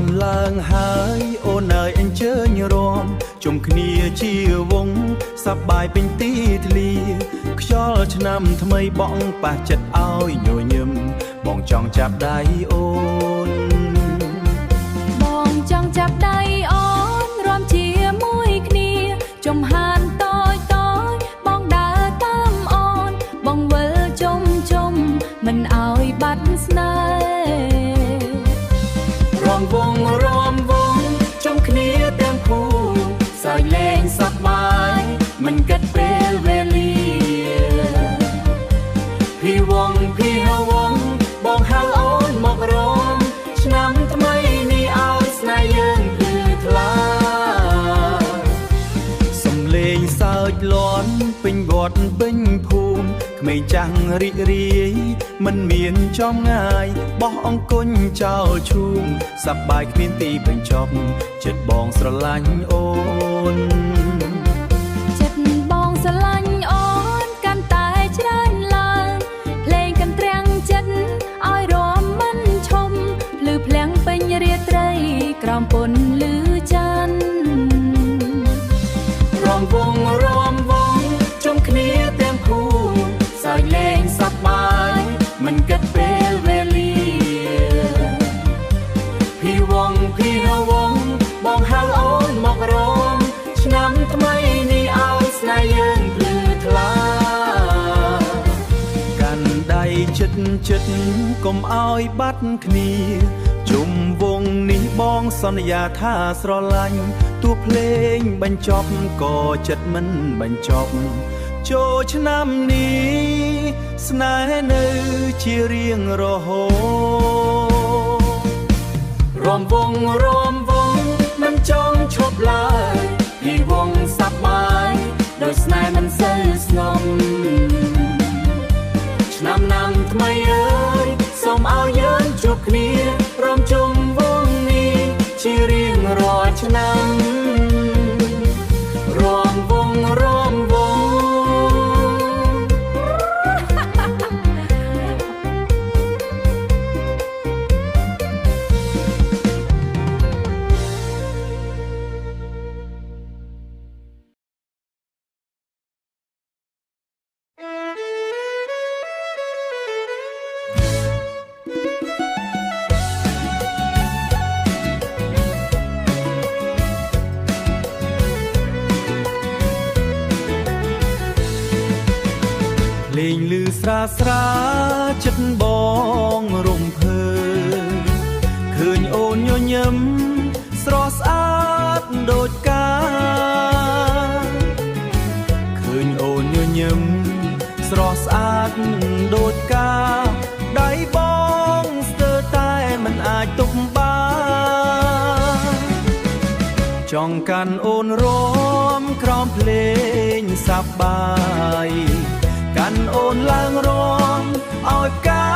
ន់ឡើងហើយអូនអើយអញ្ជើញរំជុំគ្នាជាវងសប្បាយពេញទីធ្លាខ្យល់ឆ្នាំថ្មីបងប៉ះចិត្តឲ្យញញឹមបងចង់ចាប់ដៃអូនបងចង់ចាប់ដៃអូនរួមជាមួយគ្នាចំហានតូចតូចបងដើរតាមអូនបងវិលជុំមិនឲ្យបាត់ស្នេហ៍រំវងជុំគ្នាទាំងភូមិសើចលេងសប្បាយមិនគិតពេលវេលាพี่វងបងហៅអូនមករំឆ្នាំថ្មីនេះឲ្យស្នេហ៍យើងភ្លឺថ្លាសំលេងសើចលាន់ពេញវត្តពេញភូមិក្មេងចាំងរីករាយមិនមានចំងាយបោះអង្គុញចោលឈូមសប្បាយគ្មានទីបញ្ចប់ចិត្តបងស្រឡាញ់អូនចិត្តបងស្រឡាញ់អូនកាន់តែច្រើនឡើងភ្លេងកន្ទ្រាំងចិត្តឲ្យរំមិនឈំភ្លឺភ្លាំងពេញរាត្រីក្រោមពន្លឺច័ន្ទរំវងជុំគ្នាទាំងភូមិសើចលេងសប្បាយមិនគិតពេលវេលាพี่វងបងហៅអូនមករំឆ្នាំថ្មីនេះឲ្យស្នេហ៍យើងភ្លឺថ្លាកាន់ដៃចិត្តកុំឲ្យបាត់គ្នាជុំវងនេះបងសន្យាថាស្រឡាញ់ទោះភ្លេងបញ្ចប់ក៏ចិត្តមិនបញ្ចប់ចូលឆ្នាំនេះស្នេហ៍នៅជារៀងរហូតរំវងមិនចង់ឈប់ឡើយពីវងសប្បាយដោយស្នេហ៍មិនសូវស្ងំឆ្នាំថ្មីអើយសូមឲ្យយើងជួបគ្នាព្រមជុំវងនេះជារៀងរាល់ឆ្នាំរំវងលេងលឺស្រាចិត្តបងរំភើឃើញអូនញញឹមស្រស់ស្អាតដូចកាឃើញអូនញញឹមស្រស់ស្អាតដូចកាដៃបងស្ទើរតែមិនអាចទប់បានចង់កាន់អូនរំក្រោមភ្លេងសប្បាយកាន់អូនឡើងរំឲ្យផ្កា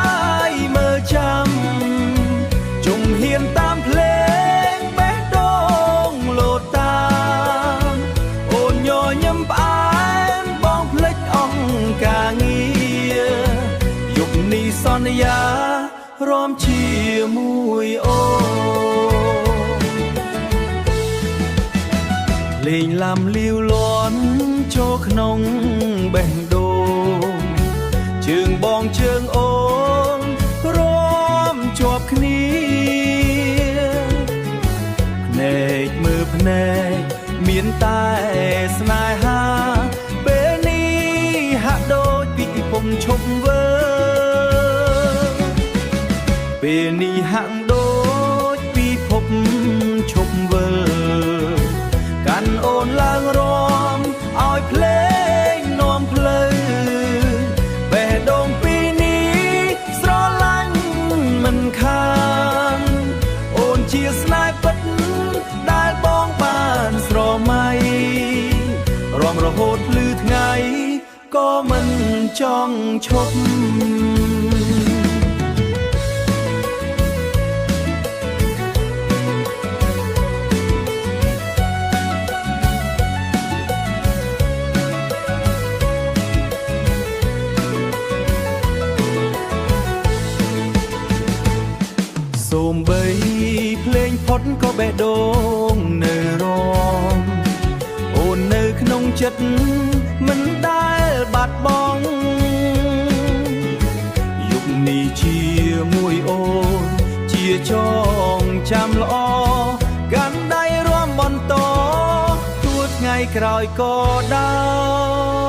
យមើលចាំជុំហ៊ានតាមភ្លេងបេះដូងលោតតាមអូនញញឹមផ្អែមបងភ្លេចអង្ការងារយប់នេះសន្យារំជាមួយអូនលេងឡាំលាវលាន់ចូលក្នុងបេះដូងជើងបងជើងអូនរួមជាប់គ្នាភ្នែកមើលភ្នែកមានតែស្នេហាពេលនេះហាក់ដូចពីពុំឈប់វើពេលនេះហាក់ដូចពីភពឈប់វើកាន់អូនឡើងរំឲ្យភ្លេងនាំផ្លូវបេះដូងពីនេះស្រឡាញ់មិនខានអូនជាស្នេហ៍ពិតដែលបងបានស្រមៃរំរហូតភ្លឺថ្ងៃក៏មិនចង់ឈប់សូមបីភ្លេងផុ ត់ក៏បេះដូងនៅរមអូននៅក្នុងចិត្តមិនដែលបាត់បង់យុគនេះជាមួយអូនជាចងចាំល្អកាន់ដៃរួមបន្តទួថ្ងៃក្រោយក៏ដោយ